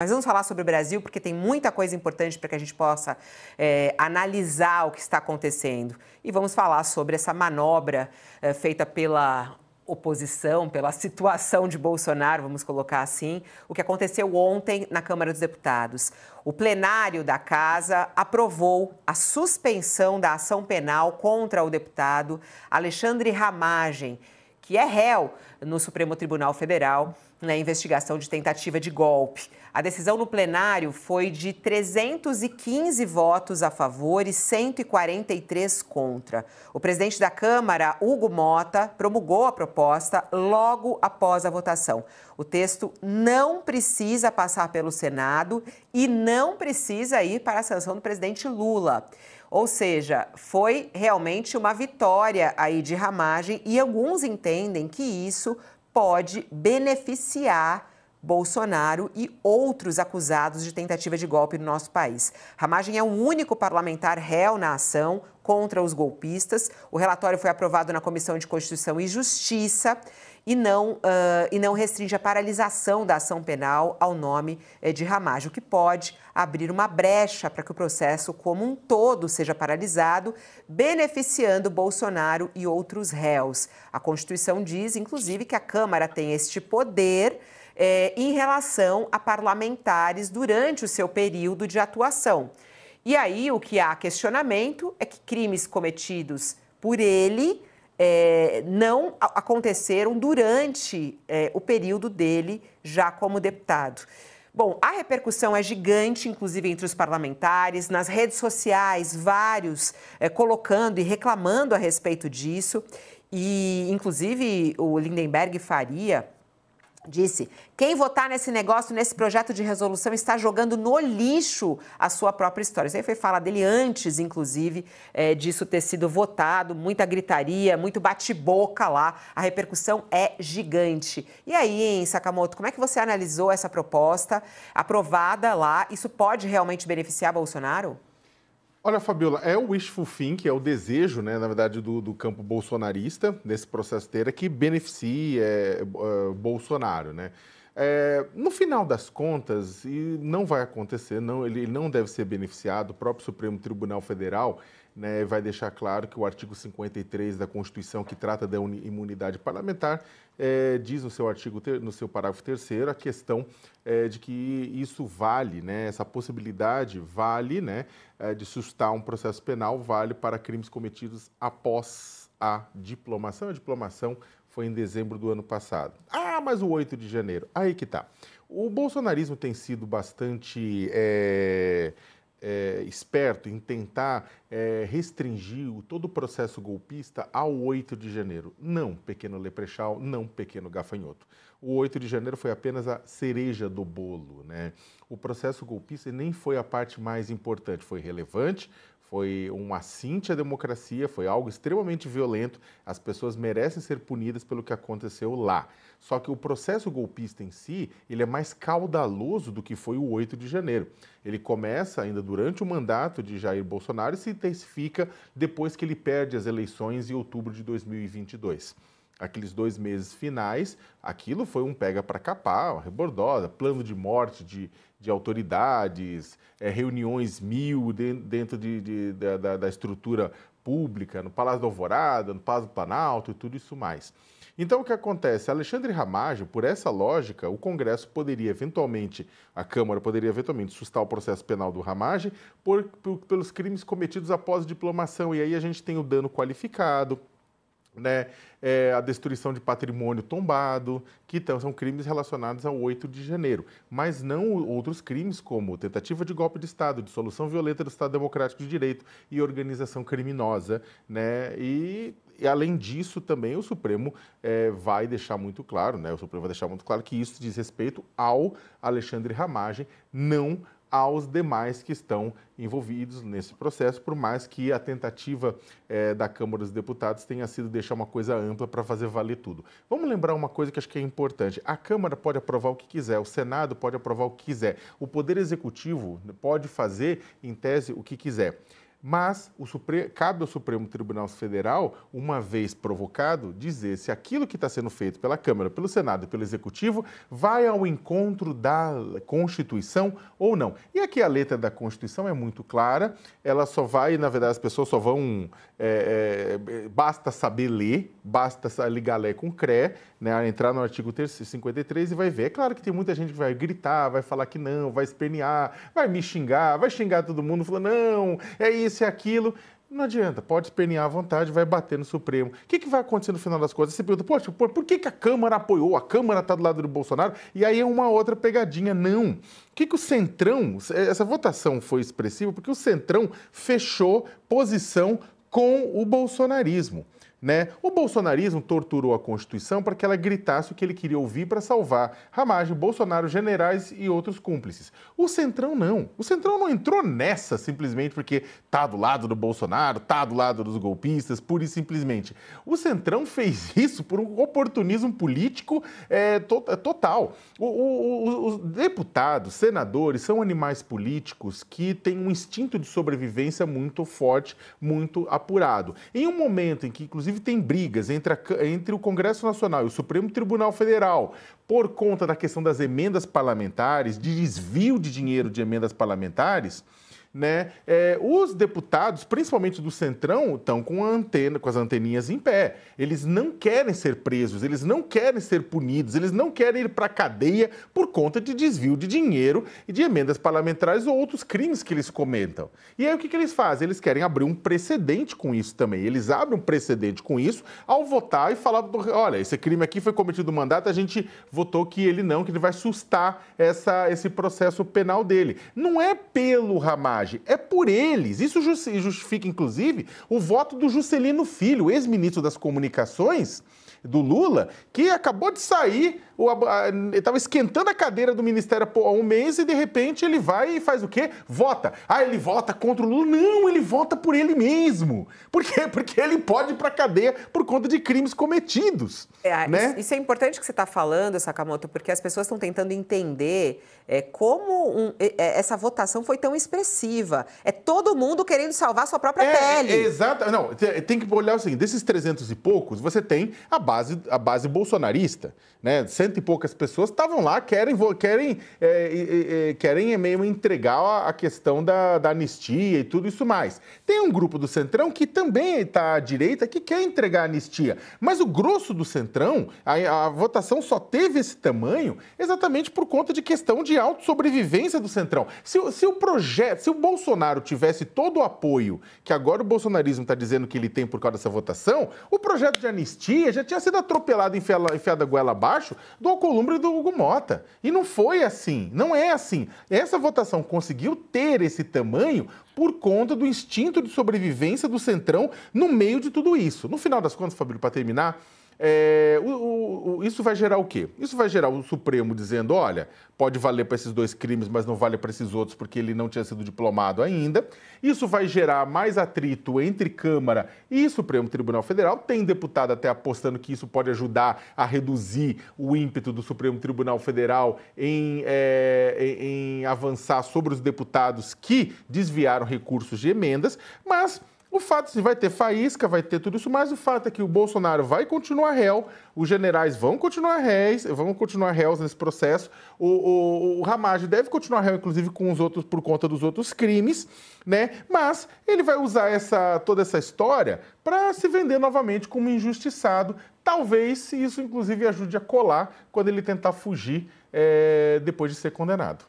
Mas vamos falar sobre o Brasil, porque tem muita coisa importante para que a gente possa analisar o que está acontecendo. E vamos falar sobre essa manobra feita pela oposição, pela situação de Bolsonaro, vamos colocar assim, o que aconteceu ontem na Câmara dos Deputados. O plenário da Casa aprovou a suspensão da ação penal contra o deputado Alexandre Ramagem, que é réu no Supremo Tribunal Federal na investigação de tentativa de golpe. A decisão no plenário foi de 315 votos a favor e 143 contra. O presidente da Câmara, Hugo Motta, promulgou a proposta logo após a votação. O texto não precisa passar pelo Senado e não precisa ir para a sanção do presidente Lula. Ou seja, foi realmente uma vitória aí de Ramagem e alguns entendem que isso pode beneficiar Bolsonaro e outros acusados de tentativa de golpe no nosso país. Ramagem é o único parlamentar réu na ação contra os golpistas. O relatório foi aprovado na Comissão de Constituição e Justiça e não restringe a paralisação da ação penal ao nome de Ramagem, o que pode abrir uma brecha para que o processo como um todo seja paralisado, beneficiando Bolsonaro e outros réus. A Constituição diz, inclusive, que a Câmara tem este poder em relação a parlamentares durante o seu período de atuação. E aí o que há questionamento é que crimes cometidos por ele não aconteceram durante o período dele já como deputado. Bom, a repercussão é gigante, inclusive entre os parlamentares, nas redes sociais, vários colocando e reclamando a respeito disso. E, inclusive, o Lindenberg Faria disse: quem votar nesse negócio, nesse projeto de resolução, está jogando no lixo a sua própria história. Isso aí foi fala dele antes, inclusive, disso ter sido votado, muita gritaria, muito bate-boca lá. A repercussão é gigante. E aí, hein, Sakamoto, como é que você analisou essa proposta aprovada lá? Isso pode realmente beneficiar Bolsonaro? Olha, Fabiola, é o wishful thinking, é o desejo, né, na verdade, do campo bolsonarista, nesse processo inteiro, que beneficie Bolsonaro, né? No final das contas, e não vai acontecer, não, ele não deve ser beneficiado. O próprio Supremo Tribunal Federal, né, vai deixar claro que o artigo 53 da Constituição, que trata da imunidade parlamentar, diz no seu artigo, no seu parágrafo 3º, a questão de que isso vale, né, essa possibilidade vale, né, de suscitar um processo penal, vale para crimes cometidos após a diplomação. A diplomação foi em dezembro do ano passado. Ah, mas o 8 de janeiro, aí que tá. O bolsonarismo tem sido bastante esperto em tentar restringir todo o processo golpista ao 8 de janeiro. Não, pequeno leprechal, não, pequeno gafanhoto. O 8 de janeiro foi apenas a cereja do bolo, né? O processo golpista nem foi a parte mais importante, foi relevante, foi um assinte à democracia, foi algo extremamente violento, as pessoas merecem ser punidas pelo que aconteceu lá. Só que o processo golpista em si, ele é mais caudaloso do que foi o 8 de janeiro. Ele começa ainda durante o mandato de Jair Bolsonaro e se intensifica depois que ele perde as eleições em outubro de 2022. Aqueles 2 meses finais, aquilo foi um pega para capar, uma rebordosa, plano de morte de autoridades, reuniões dentro da estrutura pública, no Palácio da Alvorada, no Palácio do Planalto e tudo isso mais. Então, o que acontece? Alexandre Ramagem, por essa lógica, o Congresso poderia eventualmente, a Câmara poderia eventualmente sustar o processo penal do Ramagem pelos crimes cometidos após a diplomação. E aí a gente tem o dano qualificado, né, a destruição de patrimônio tombado, que são crimes relacionados ao 8 de janeiro, mas não outros crimes como tentativa de golpe de Estado, dissolução violenta do Estado Democrático de Direito e organização criminosa, né? E além disso também o Supremo vai deixar muito claro, né? O Supremo vai deixar muito claro que isso diz respeito ao Alexandre Ramagem, não aos demais que estão envolvidos nesse processo, por mais que a tentativa da Câmara dos Deputados tenha sido deixar uma coisa ampla para fazer valer tudo. Vamos lembrar uma coisa que acho que é importante. A Câmara pode aprovar o que quiser, o Senado pode aprovar o que quiser, o Poder Executivo pode fazer, em tese, o que quiser. Mas cabe ao Supremo Tribunal Federal, uma vez provocado, dizer se aquilo que está sendo feito pela Câmara, pelo Senado e pelo Executivo vai ao encontro da Constituição ou não. E aqui a letra da Constituição é muito clara, ela só vai, na verdade, as pessoas só vão... basta saber ler, basta ligar Lé com CRE, né, entrar no artigo 53 e vai ver. É claro que tem muita gente que vai gritar, vai falar que não, vai espernear, vai me xingar, vai xingar todo mundo, falando, não, é isso, é aquilo. Não adianta, pode espernear à vontade, vai bater no Supremo. O que vai acontecer no final das contas? Você pergunta, poxa, por que a Câmara apoiou? A Câmara está do lado do Bolsonaro? E aí é uma outra pegadinha. Não. O que o Centrão... Essa votação foi expressiva porque o Centrão fechou posição com o bolsonarismo. Né? O bolsonarismo torturou a Constituição para que ela gritasse o que ele queria ouvir para salvar Ramagem, Bolsonaro, generais e outros cúmplices. O Centrão não. O Centrão não entrou nessa simplesmente porque está do lado do Bolsonaro, está do lado dos golpistas, pura e simplesmente. O Centrão fez isso por um oportunismo político total. Os deputados, senadores, são animais políticos que têm um instinto de sobrevivência muito forte, muito apurado. Em um momento em que, inclusive, tem brigas entre o Congresso Nacional e o Supremo Tribunal Federal por conta da questão das emendas parlamentares, de desvio de dinheiro de emendas parlamentares, né? Os deputados, principalmente do Centrão, estão com as anteninhas em pé. Eles não querem ser presos, eles não querem ser punidos, eles não querem ir para a cadeia por conta de desvio de dinheiro e de emendas parlamentares ou outros crimes que eles cometam. E aí o que eles fazem? Eles querem abrir um precedente com isso também. Eles abrem um precedente com isso ao votar e falar, olha, esse crime aqui foi cometido no mandato, a gente votou que ele vai sustar esse processo penal dele. Não é pelo Ramagem, é por eles. Isso justifica, inclusive, o voto do Juscelino Filho, ex-ministro das Comunicações, do Lula, que acabou de sair, estava esquentando a cadeira do Ministério há um mês e, de repente, ele vai e faz o quê? Vota. Ele vota contra o Lula? Não, ele vota por ele mesmo. Por quê? Porque ele pode ir para a cadeia por conta de crimes cometidos. Né? Isso é importante que você está falando, Sakamoto, porque as pessoas estão tentando entender como essa votação foi tão expressiva. É todo mundo querendo salvar sua própria pele. Exato. Não, tem que olhar o seguinte, desses 300 e poucos, você tem a base bolsonarista, né? Cento e poucas pessoas estavam lá, querem mesmo entregar a questão da anistia e tudo isso mais. Tem um grupo do Centrão que também está à direita, que quer entregar a anistia, mas o grosso do Centrão, a votação só teve esse tamanho exatamente por conta de questão de autossobrevivência do Centrão. Se o Bolsonaro tivesse todo o apoio que agora o bolsonarismo está dizendo que ele tem por causa dessa votação, o projeto de anistia já tinha sido atropelado e enfiado a goela abaixo do Alcolumbre e do Hugo Mota. E não foi assim, não é assim. Essa votação conseguiu ter esse tamanho por conta do instinto de sobrevivência do Centrão no meio de tudo isso. No final das contas, Fabílio, para terminar, isso vai gerar o quê? Isso vai gerar o Supremo dizendo, olha, pode valer para esses dois crimes, mas não vale para esses outros porque ele não tinha sido diplomado ainda. Isso vai gerar mais atrito entre Câmara e Supremo Tribunal Federal. Tem deputado até apostando que isso pode ajudar a reduzir o ímpeto do Supremo Tribunal Federal em avançar sobre os deputados que desviaram recursos de emendas, mas... O fato de vai ter faísca, vai ter tudo isso, mas o fato é que o Bolsonaro vai continuar réu, os generais vão continuar réus nesse processo, o Ramagem deve continuar réu, inclusive, com os outros, por conta dos outros crimes, né? Mas ele vai usar toda essa história para se vender novamente como injustiçado. Talvez isso, inclusive, ajude a colar quando ele tentar fugir depois de ser condenado.